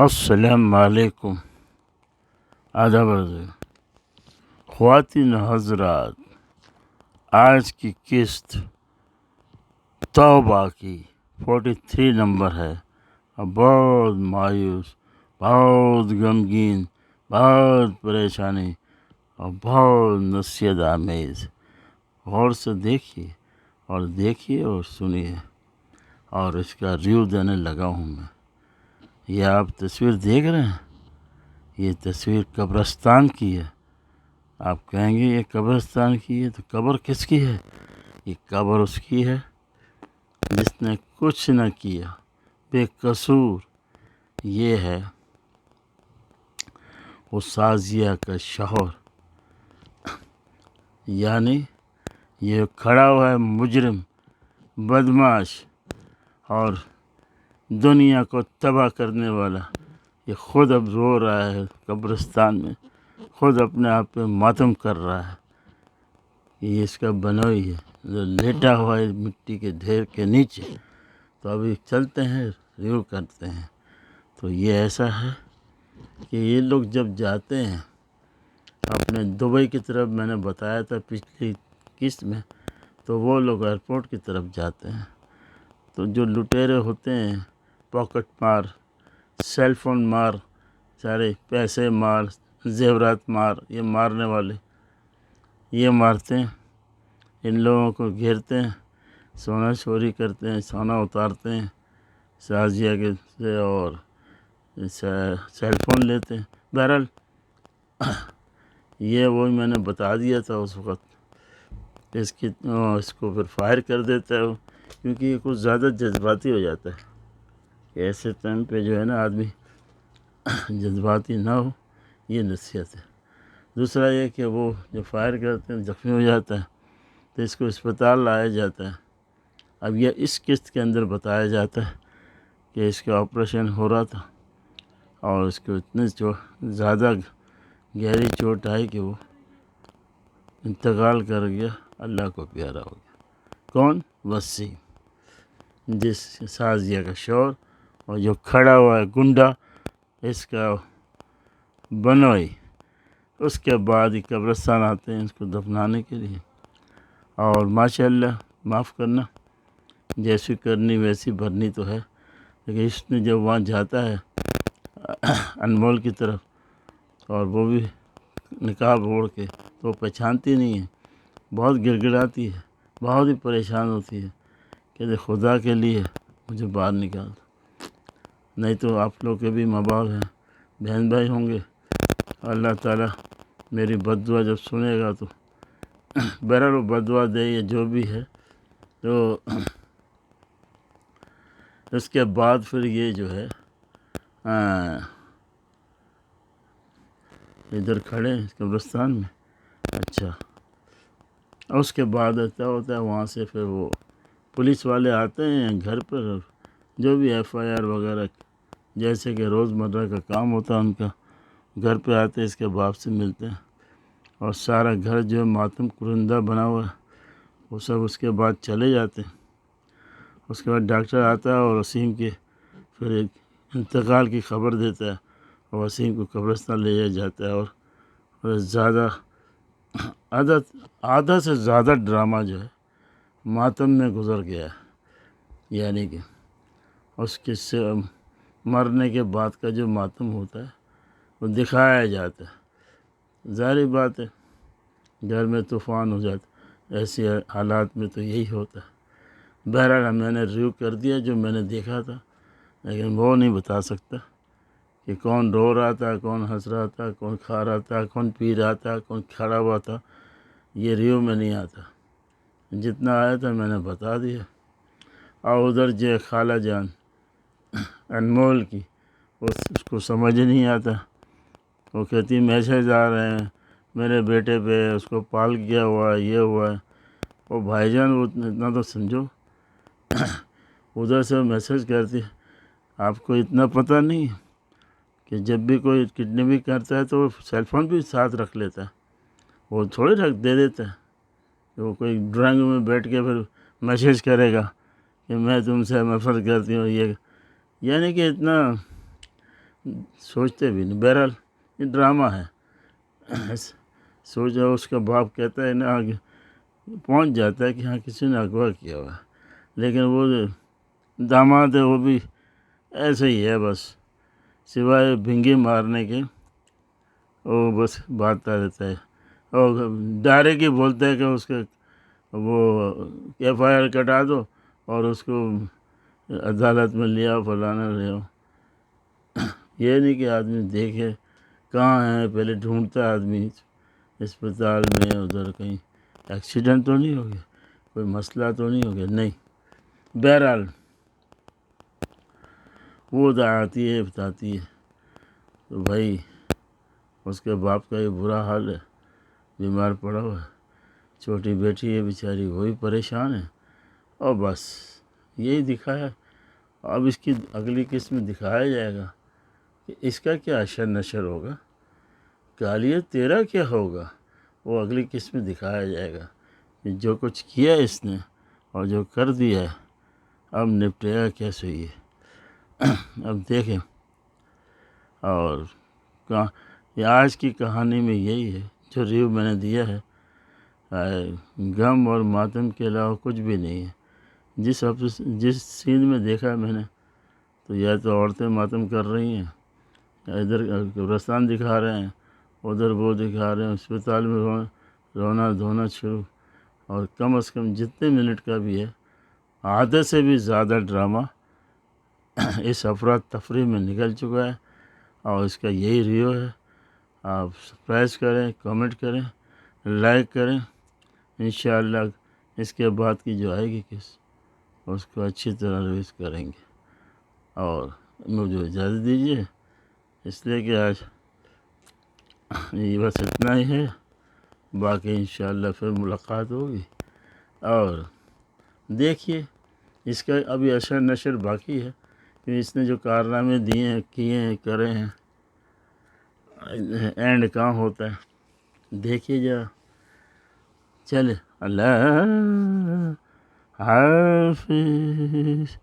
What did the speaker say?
السلام علیکم، آداب عرض ہے۔ خواتین حضرات، آج کی قسط توبہ کی 43 نمبر ہے اور بہت مایوس، بہت غمگین، بہت پریشانی اور بہت نصیحت آمیز۔ غور سے دیکھیے اور سنیے، اور اس کا ریویو دینے لگا ہوں میں۔ یہ آپ تصویر دیکھ رہے ہیں، یہ تصویر قبرستان کی ہے۔ آپ کہیں گے یہ قبرستان کی ہے تو قبر کس کی ہے؟ یہ قبر اس کی ہے جس نے کچھ نہ کیا، بے قصور۔ یہ ہے وہ سازیہ کا شوہر، یعنی یہ کھڑا ہوا ہے مجرم، بدمعاش اور دنیا کو تباہ کرنے والا۔ یہ خود اب رو رہا ہے قبرستان میں، خود اپنے آپ پہ ماتم کر رہا ہے۔ یہ اس کا بنوئی ہے جو لیٹا ہوا ہے مٹی کے ڈھیر کے نیچے۔ تو ابھی چلتے ہیں، ریویو کرتے ہیں۔ تو یہ ایسا ہے کہ یہ لوگ جب جاتے ہیں اپنے دبئی کی طرف، میں نے بتایا تھا پچھلی قسط میں، تو وہ لوگ ایئرپورٹ کی طرف جاتے ہیں تو جو لٹیرے ہوتے ہیں، پاکٹ مار، سیل فون مار، سارے پیسے مار، زیورات مار، یہ مارنے والے یہ مارتے ہیں، ان لوگوں کو گھیرتے ہیں، سونا چوری کرتے ہیں، سونا اتارتے ہیں شازیہ کے سے اور سیل فون لیتے ہیں۔ بہرحال یہ وہی میں نے بتا دیا تھا اس وقت، اس کو پھر فائر کر دیتا ہے وہ، کیونکہ یہ کچھ زیادہ جذباتی ہو جاتا ہے۔ ایسے ٹائم پہ جو ہے نا آدمی جذباتی نہ ہو، یہ نصیحت ہے۔ دوسرا یہ کہ وہ جو فائر کرتے ہیں زخمی ہو جاتا ہے تو اس کو اسپتال لایا جاتا ہے۔ اب یہ اس قسط کے اندر بتایا جاتا ہے کہ اس کا آپریشن ہو رہا تھا اور اس کو اتنے زیادہ گہری چوٹ آئی کہ وہ انتقال کر گیا، اللہ کو پیارا ہو گیا۔ کون؟ وسیم، جس سازیہ کا شوہر، اور جو کھڑا ہوا ہے گنڈا، اس کا بنوئی۔ اس کے بعد ہی قبرستان آتے ہیں اس کو دفنانے کے لیے، اور ماشاء اللہ، معاف کرنا، جیسی کرنی ویسی بھرنی تو ہے، لیکن اس نے جب وہاں جاتا ہے انمول کی طرف، اور وہ بھی نقاب اوڑھ کے، تو وہ پہچانتی نہیں ہے، بہت گڑ گڑاتی ہے، بہت ہی پریشان ہوتی ہے کہ خدا کے لیے مجھے باہر نکال دو، نہیں تو آپ لوگ کے بھی ماں باپ ہیں، بہن بھائی ہوں گے، اللہ تعالیٰ میری بد دعا جب سنے گا تو بہرحال وہ بد دعا دے یا جو بھی ہے۔ تو اس کے بعد پھر یہ جو ہے ادھر کھڑے ہیں قبرستان میں۔ اچھا، اس کے بعد کیا ہوتا ہے، وہاں سے پھر وہ پولیس والے آتے ہیں گھر پر، جو بھی ایف آئی آر وغیرہ جیسے کہ روز مرہ کا کام ہوتا ہے ان کا، گھر پہ آتے اس کے باپ سے ملتے ہیں، اور سارا گھر جو ہے ماتم کنندہ بنا ہوا ہے، وہ سب اس کے بعد چلے جاتے ہیں۔ اس کے بعد ڈاکٹر آتا ہے اور وسیم کے پھر ایک انتقال کی خبر دیتا ہے، اور وسیم کو قبرستان لے جایا جاتا ہے، اور زیادہ آدھا سے زیادہ ڈرامہ جو ہے ماتم میں گزر گیا ہے، یعنی کہ اس کے مرنے کے بعد کا جو ماتم ہوتا ہے وہ دکھایا جاتا ہے۔ ظاہر بات ہے گھر میں طوفان ہو جاتا، ایسے حالات میں تو یہی ہوتا ہے۔ بہرحال میں نے ریویو کر دیا جو میں نے دیکھا تھا، لیکن وہ نہیں بتا سکتا کہ کون رو رہا تھا، کون ہنس رہا تھا، کون کھا رہا تھا، کون پی رہا تھا، کون کھڑا ہوا تھا، یہ ریویو میں نہیں آتا۔ جتنا آیا تھا میں نے بتا دیا۔ اور ادھر جو خالہ جان انمول کی، اس کو سمجھ نہیں آتا، وہ کہتی میسیج آ رہے ہیں میرے بیٹے پہ، اس کو پال کیا ہوا ہے، یہ ہوا ہے۔ وہ بھائی جان وہ اتنا تو سمجھو، ادھر سے میسیج کرتی، آپ کو اتنا پتہ نہیں ہے کہ جب بھی کوئی کڈنیپنگ کرتا ہے تو وہ سیل فون بھی ساتھ رکھ لیتا ہے، وہ تھوڑی دے دیتا ہے کہ وہ کوئی ڈرائنگ روم میں بیٹھ کے پھر میسیج کرے گا کہ میں تم سے نفرت کرتی ہوں، یہ یعنی کہ اتنا سوچتے بھی نہیں. بہرحال یہ ڈرامہ ہے. سوچا اس کا باپ کہتا ہے نا آگے پہنچ جاتا ہے کہ ہاں کسی نے اغوا کیا ہوا ہے، لیکن وہ جو داماد ہے وہ بھی ایسے ہی ہے، بس سوائے بھنگی مارنے کے وہ بس باتتا رہتا ہے. اور ڈائریکٹ ہی بولتا ہے کہ اس کے وہ ایف آئی آر کٹا دو اور اس کو عدالت میں لے آؤ، فلانا لے آؤ. یہ نہیں کہ آدمی دیکھے کہاں ہے، پہلے ڈھونڈتا ہے آدمی اسپتال میں، ادھر کہیں ایکسیڈنٹ تو نہیں ہو گیا، کوئی مسئلہ تو نہیں ہو گیا. نہیں. بہرحال وہ آتی ہے بتاتی ہے تو بھائی اس کے باپ کا یہ برا حال ہے، بیمار پڑا ہوا ہے، چھوٹی بیٹی ہے بیچاری وہی پریشان ہے. اور بس یہی دکھایا. اب اس کی اگلی قسم دکھایا جائے گا کہ اس کا کیا اشر نشر ہوگا، کالیہ تیرا کیا ہوگا. وہ اگلی قسم دکھایا جائے گا کہ جو کچھ کیا اس نے اور جو کر دیا ہے اب نپٹے گا کیسے یہ. اب دیکھیں. اور یہ آج کی کہانی میں یہی ہے جو ریویو میں نے دیا ہے. غم اور ماتم کے علاوہ کچھ بھی نہیں ہے. جس سین میں دیکھا میں نے تو یا تو عورتیں ماتم کر رہی ہیں، ادھر قبرستان دکھا رہے ہیں، ادھر وہ دکھا رہے ہیں، اسپتال میں رونا دھونا شروع. اور کم از کم جتنے منٹ کا بھی ہے آدھے سے بھی زیادہ ڈرامہ اس افراتفری میں نکل چکا ہے. اور اس کا یہی ریویو ہے. آپ سبسکرائب کریں، کمنٹ کریں، لائک کریں. انشاءاللہ اس کے بعد کی جو آئے گی اس کو اچھی طرح ریویو کریں گے. اور مجھے اجازت دیجیے، اس لیے کہ آج یہ بس اتنا ہی ہے. باقی انشاءاللہ پھر ملاقات ہوگی. اور دیکھیے اس کا ابھی اثر نشر باقی ہے کہ اس نے جو کارنامے دیے ہیں، کیے ہیں، کرے ہیں، اینڈ کہاں ہوتا ہے دیکھیے جا. چلے اللہ حافظ.